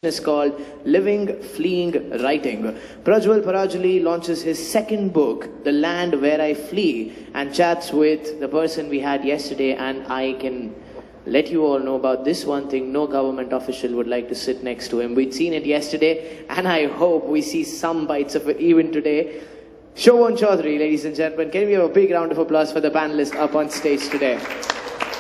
is called Living, Fleeing, Writing. Prajwal Parajali launches his second book, The Land Where I Flee, and chats with the person we had yesterday. And I can let you all know about this one thing: no government official would like to sit next to him. We'd seen it yesterday, and I hope we see some bites of it even today. Shovan Chaudhary, ladies and gentlemen, can we have a big round of applause for the panelists up on stage today?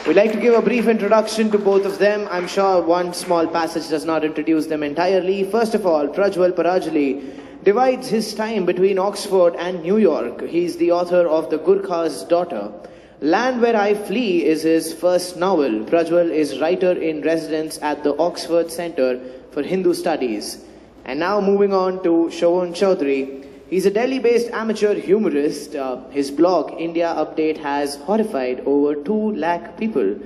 We'd like to give a brief introduction to both of them. I'm sure one small passage does not introduce them entirely. First of all, Prajwal Parajali divides his time between Oxford and New York. He's the author of The Gurkha's Daughter. Land Where I Flee is his first novel. Prajwal is writer in residence at the Oxford Center for Hindu Studies. And now moving on to Shovan Chaudhary. He's a Delhi-based amateur humorist. His blog, India Update, has horrified over 2 lakh people.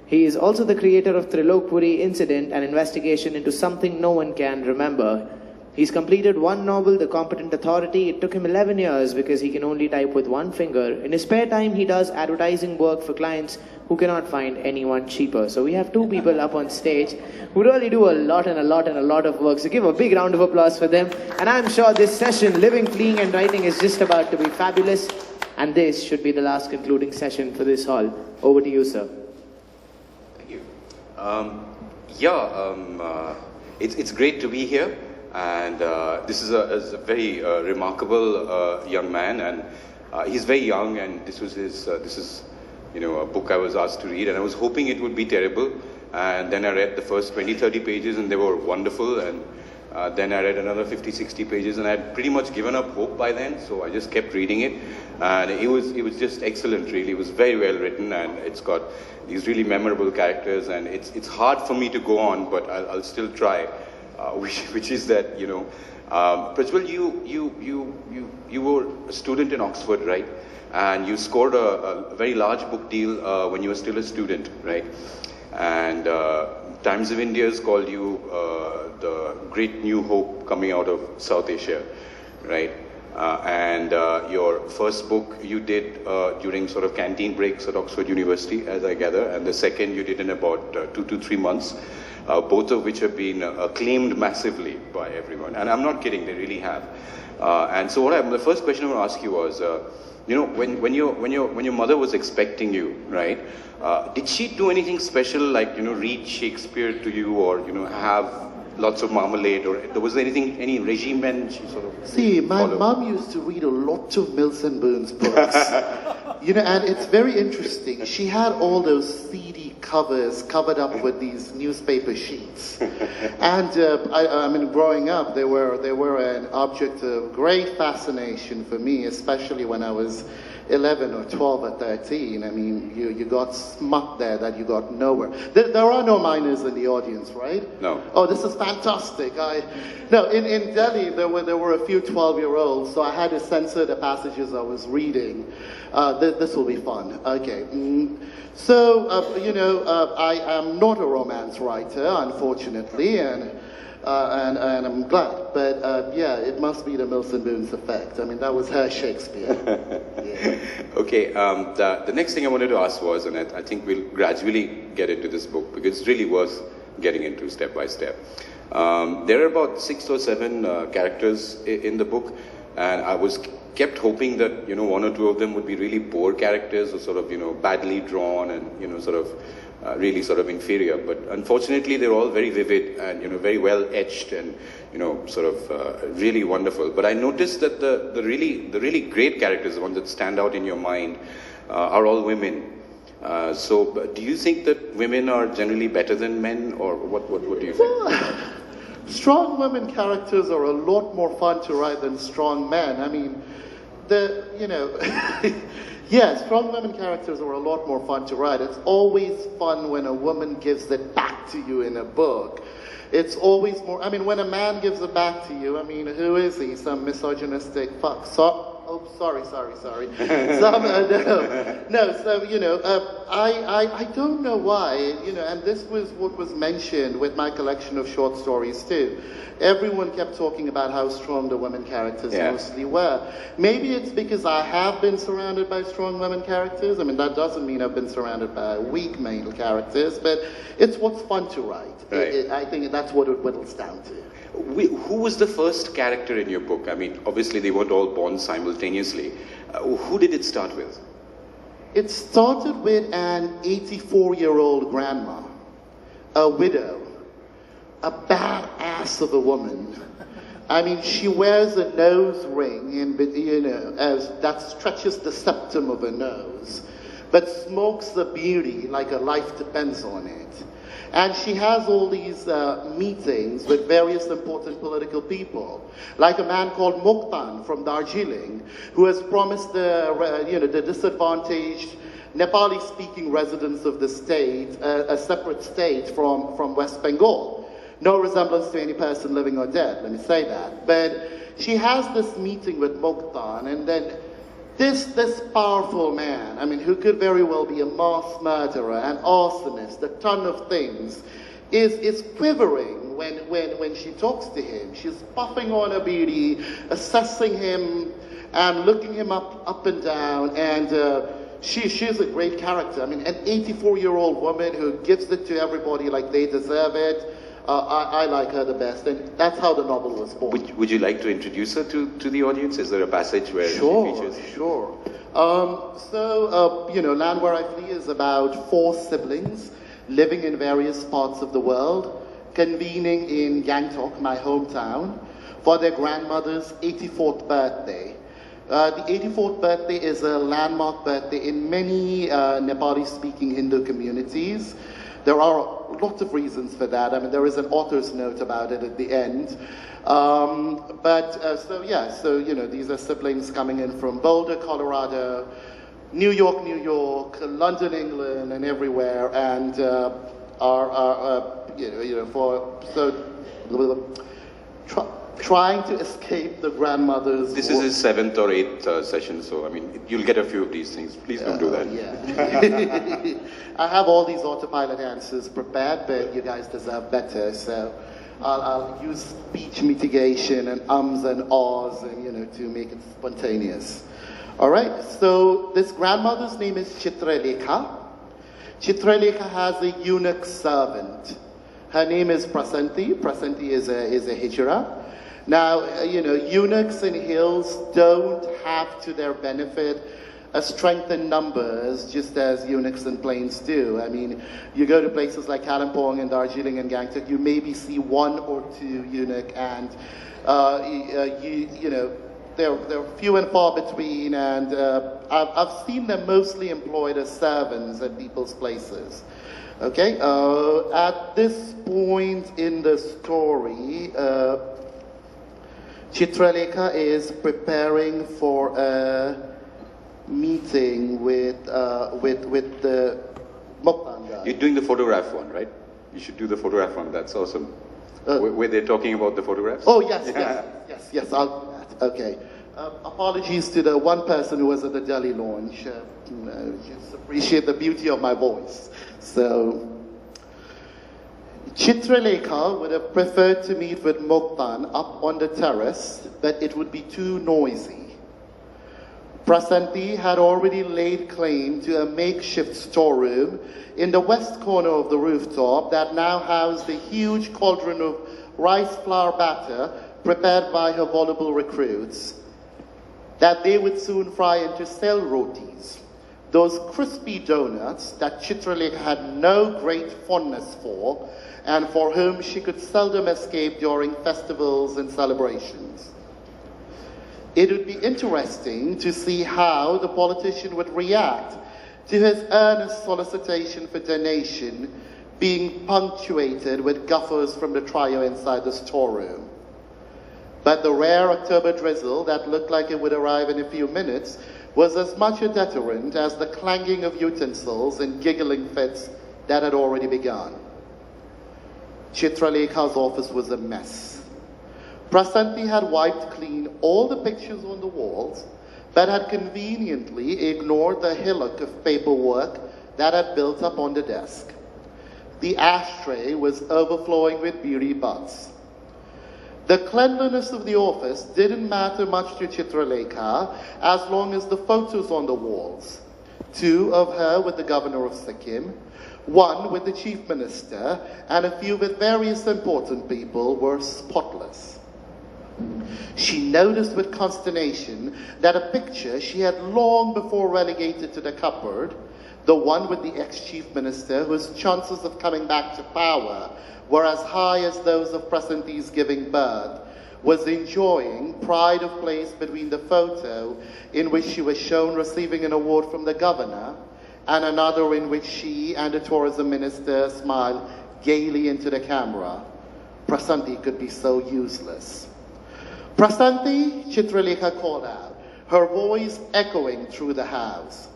He is also the creator of Trilokpuri Incident, an investigation into something no one can remember. He's completed one novel, The Competent Authority. It took him 11 years because he can only type with one finger. In his spare time, he does advertising work for clients who cannot find anyone cheaper. So we have 2 people up on stage who really do a lot of work. So give a big round of applause for them. And I'm sure this session, Living, Fleeing and Writing, is just about to be fabulous. And this should be the last concluding session for this hall. Over to you, sir. Thank you. It's great to be here. And this is a very remarkable young man, and he's very young, and this is a book I was asked to read, and I was hoping it would be terrible, and then I read the first 20-30 pages and they were wonderful, and then I read another 50-60 pages and I had pretty much given up hope by then, so I just kept reading it, and it was just excellent, really. It was very well written, and it's got these really memorable characters, and it's hard for me to go on, but I'll still try. Which is that, Prajwal, you were a student in Oxford, right? And you scored a very large book deal when you were still a student, right? And Times of India has called you the great new hope coming out of South Asia, right? And your first book you did during sort of canteen breaks at Oxford University, as I gather, and the second you did in about 2 to 3 months. Both of which have been acclaimed massively by everyone, and I'm not kidding; they really have. And so, the first question I want to ask you was, when your mother was expecting you, right? Did she do anything special, like read Shakespeare to you, or have lots of marmalade, or was there any regimen she sort of? See, my mom used to read a lot of Mills and Boon's books. And it's very interesting. She had all those CD covers covered up with these newspaper sheets. And I mean, growing up, they were an object of great fascination for me, especially when I was 11 or 12 or 13. I mean, you got smut there that you got nowhere. There are no minors in the audience, right? No. Oh, this is fantastic. No, in Delhi, there were a few 12-year-olds, so I had to censor the passages I was reading. This will be fun. Okay. So, I am not a romance writer, unfortunately, and I'm glad. But yeah, it must be the Mills and Boon's effect. I mean, that was her Shakespeare. Yeah. Okay, the next thing I wanted to ask was, and I think we'll gradually get into this book because it's really worth getting into step by step. There are about 6 or 7 characters in the book, and I was kept hoping that 1 or 2 of them would be really poor characters, or sort of badly drawn and sort of really sort of inferior. But unfortunately, they're all very vivid and very well etched and sort of really wonderful. But I noticed that the really great characters, the ones that stand out in your mind, are all women. So do you think that women are generally better than men, or what do you think? Strong women characters are a lot more fun to write than strong men. I mean, yes, strong women characters are a lot more fun to write. It's always fun when a woman gives it back to you in a book. It's always more, I mean, when a man gives it back to you, I mean, who is he? Some misogynistic fuck. Oh, sorry. I don't know why, you know, and this was what was mentioned with my collection of short stories too. Everyone kept talking about how strong the women characters Yeah. mostly were. Maybe it's because I have been surrounded by strong women characters. I mean, that doesn't mean I've been surrounded by weak male characters, but it's what's fun to write. Right. I think that's what it whittles down to. Who was the first character in your book? I mean, obviously they weren't all born simultaneously. Who did it start with? It started with an 84-year-old grandma, a widow, a badass of a woman. I mean, she wears a nose ring, and you know, as that stretches the septum of her nose, but smokes a beauty like her life depends on it. And she has all these meetings with various important political people, like a man called Mokhtan from Darjeeling, who has promised the disadvantaged Nepali-speaking residents of the state a separate state from West Bengal. No resemblance to any person living or dead, let me say that. But she has this meeting with Mokhtan, and then this powerful man, I mean, who could very well be a mass murderer, an arsonist, a ton of things, is quivering when she talks to him. She's puffing on her beauty, assessing him, and looking him up and down, and she's a great character. I mean, an 84-year-old woman who gives it to everybody like they deserve it. I like her the best, and that's how the novel was born. Would you like to introduce her to the audience? Is there a passage where she features? Sure. You know, Land Where I Flee is about 4 siblings living in various parts of the world, convening in Gangtok, my hometown, for their grandmother's 84th birthday. The 84th birthday is a landmark birthday in many Nepali-speaking Hindu communities. There are lots of reasons for that. I mean, there is an author's note about it at the end. So you know, these are siblings coming in from Boulder, Colorado, New York, London, England, and everywhere, and trying to escape the grandmother's. This is his 7th or 8th session, so I mean, you'll get a few of these things. Please don't do that. Yeah. I have all these autopilot answers prepared, but you guys deserve better, so I'll use speech mitigation and ums and ahs, and you know, to make it spontaneous. All right. So this grandmother's name is Chitralekha. Chitralekha has a eunuch servant. Her name is Prasanti. Prasanti is a hijra. Now, you know, eunuchs in hills don't have to their benefit a strength in numbers, just as eunuchs in plains do. I mean, you go to places like Kalimpong and Darjeeling and Gangtok, you maybe see 1 or 2 eunuch, and you know, they're few and far between, and I've seen them mostly employed as servants at people's places. Okay, at this point in the story, Chitralekha is preparing for a meeting with the Mokhtan guy. You're doing the photograph one, right? You should do the photograph one. That's awesome. Where they're talking about the photographs? Oh, yes, I'll do that. Okay. Apologies to the one person who was at the Delhi launch. Just appreciate the beauty of my voice. So, Chitralekha would have preferred to meet with Mokhtan up on the terrace, but it would be too noisy. Prasanti had already laid claim to a makeshift storeroom in the west corner of the rooftop that now housed a huge cauldron of rice flour batter prepared by her voluble recruits, that they would soon fry into sel rotis, those crispy donuts that Chitralekha had no great fondness for, and for whom she could seldom escape during festivals and celebrations. It would be interesting to see how the politician would react to his earnest solicitation for donation being punctuated with guffers from the trio inside the storeroom. But the rare October drizzle that looked like it would arrive in a few minutes was as much a deterrent as the clanging of utensils and giggling fits that had already begun. Chitralekha's office was a mess. Prasanti had wiped clean all the pictures on the walls, but had conveniently ignored the hillock of paperwork that had built up on the desk. The ashtray was overflowing with beauty butts. The cleanliness of the office didn't matter much to Chitralekha as long as the photos on the walls, 2 of her with the governor of Sikkim, 1 with the chief minister, and a few with various important people, were spotless. She noticed with consternation that a picture she had long before relegated to the cupboard, the one with the ex-chief minister whose chances of coming back to power were as high as those of Prasanti's giving birth, was enjoying pride of place between the photo in which she was shown receiving an award from the governor and another in which she and the tourism minister smiled gaily into the camera. Prasanti could be so useless. Prasanti, Chitralekha called out, her voice echoing through the house.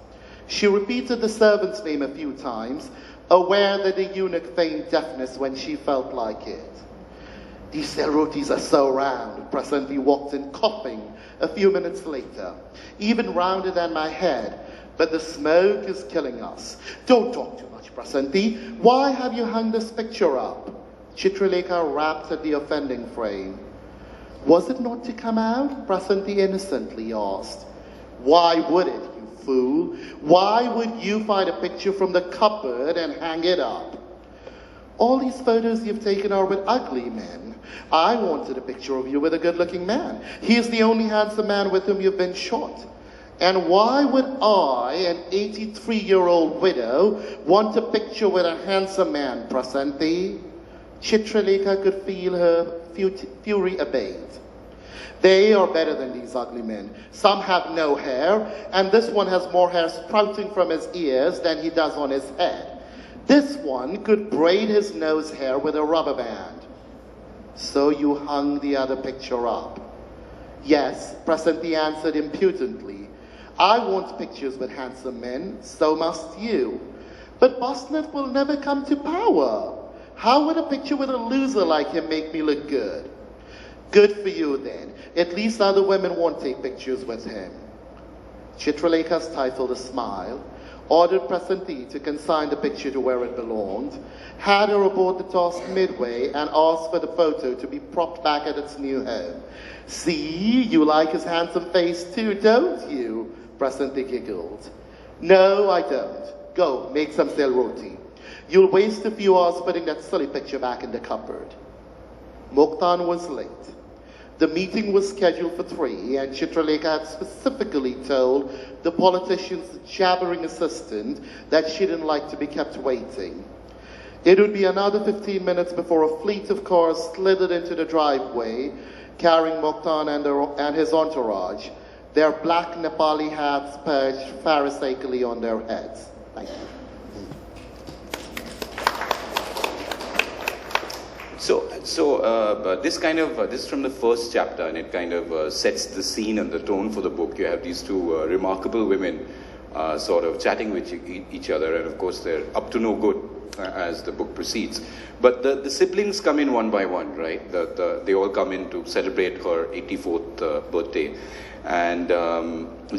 She repeated the servant's name a few times, aware that the eunuch feigned deafness when she felt like it. These rotis are so round, Prasanti walked in coughing a few minutes later. Even rounder than my head, but the smoke is killing us. Don't talk too much, Prasanti. Why have you hung this picture up? Chitralekha rapped at the offending frame. Was it not to come out? Prasanti innocently asked. Why would it, you fool? Why would you find a picture from the cupboard and hang it up? All these photos you've taken are with ugly men. I wanted a picture of you with a good-looking man. He is the only handsome man with whom you've been shot. And why would I, an 83-year-old widow, want a picture with a handsome man, Prasanti? Chitralekha could feel her fury abate. They are better than these ugly men. Some have no hair, and this one has more hair sprouting from his ears than he does on his head. This one could braid his nose hair with a rubber band. So you hung the other picture up. Yes, Prasanti answered impudently. I want pictures with handsome men, so must you. But Bosnet will never come to power. How would a picture with a loser like him make me look good? Good for you then. At least other women won't take pictures with him. Chitralekha stifled a smile, ordered Prasanti to consign the picture to where it belonged, had her aboard the toss midway, and asked for the photo to be propped back at its new home. See, you like his handsome face too, don't you? Prasanti giggled. No, I don't. Go, make some sel roti. You'll waste a few hours putting that silly picture back in the cupboard. Mokhtan was late. The meeting was scheduled for 3, and Chitralekha had specifically told the politician's jabbering assistant that she didn't like to be kept waiting. It would be another 15 minutes before a fleet of cars slithered into the driveway, carrying Mokhtan and his entourage, their black Nepali hats perched pharisaical on their heads. Thank you. So this is from the first chapter, and it kind of sets the scene and the tone for the book. You have these 2 remarkable women sort of chatting with each other, and of course they're up to no good as the book proceeds. But the siblings come in one by one, right? They all come in to celebrate her 84th birthday. And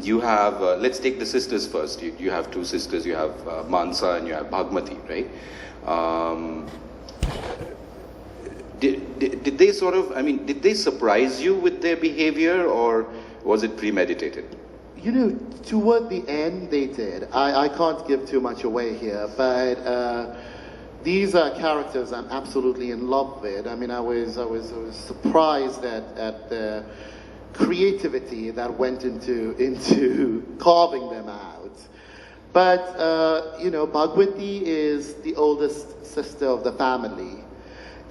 you have, let's take the sisters first. You have 2 sisters. You have Mansa and you have Bhagmati, right? Did they sort of, did they surprise you with their behavior, or was it premeditated? You know, toward the end they did. I can't give too much away here, but these are characters I'm absolutely in love with. I mean, I was surprised at the creativity that went into carving them out. But, you know, Bhagwati is the oldest sister of the family.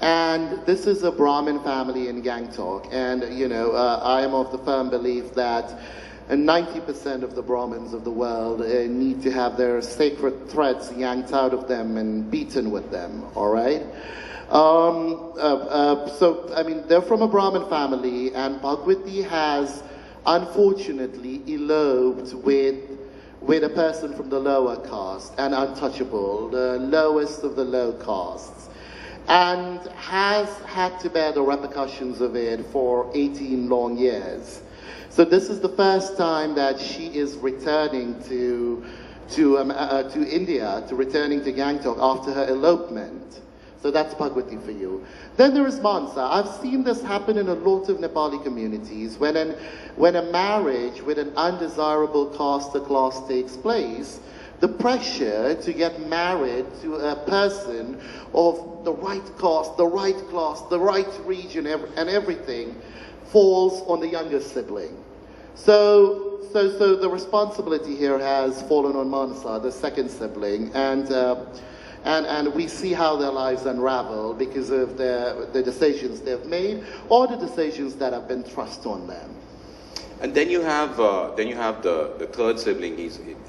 And this is a Brahmin family in Gangtok. And, you know, I am of the firm belief that 90% of the Brahmins of the world need to have their sacred threads yanked out of them and beaten with them, all right? So, I mean, they're from a Brahmin family, and Bhagwati has, unfortunately, eloped with a person from the lower caste, an untouchable, the lowest of the low castes, and has had to bear the repercussions of it for 18 long years. So this is the first time that she is returning to to India, to returning to Gangtok after her elopement. So that's Bhagwati for you. Then there is Mansa. I've seen this happen in a lot of Nepali communities. When a marriage with an undesirable caste or class takes place, the pressure to get married to a person of the right caste, the right class, the right region, and everything falls on the younger sibling. So the responsibility here has fallen on Mansa, the second sibling, and we see how their lives unravel because of the decisions they've made or the decisions that have been thrust on them. And then you have the third sibling.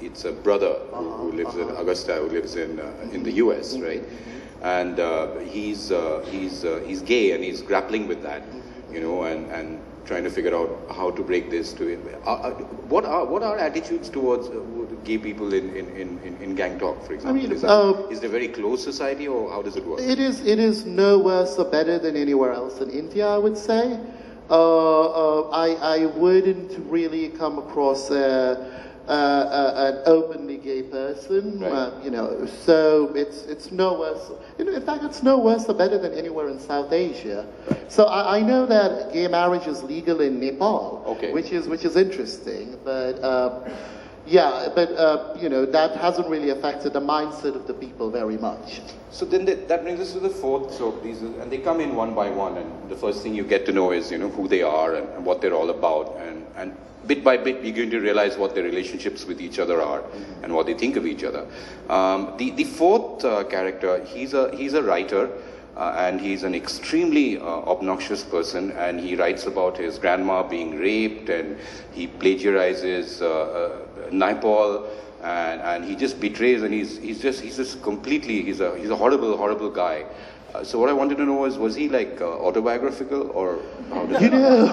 It's a brother who lives in Augusta, who lives in the U.S., right? And he's gay and he's grappling with that, you know, and trying to figure out how to break this to him. What are attitudes towards gay people in Gangtok, for example? I mean, is there a very closed society, or how does it work? It is no worse or better than anywhere else in India, I would say. I wouldn't really come across an openly gay person, Right. you know. So it's no worse. You know, in fact, it's no worse or better than anywhere in South Asia. So I know that gay marriage is legal in Nepal, Okay. which is interesting, but. Yeah, but you know, that hasn't really affected the mindset of the people very much. So then that brings us to the fourth. So and they come in one by one, and the first thing you get to know is, you know, who they are and what they're all about, and bit by bit you're going to realize what their relationships with each other are and what they think of each other. The fourth character, he's a writer. And he's an extremely obnoxious person, and he writes about his grandma being raped, and he plagiarizes Naipaul, and he just betrays, and he's just completely, he's a horrible guy. So what I wanted to know was he like autobiographical, or how does You know,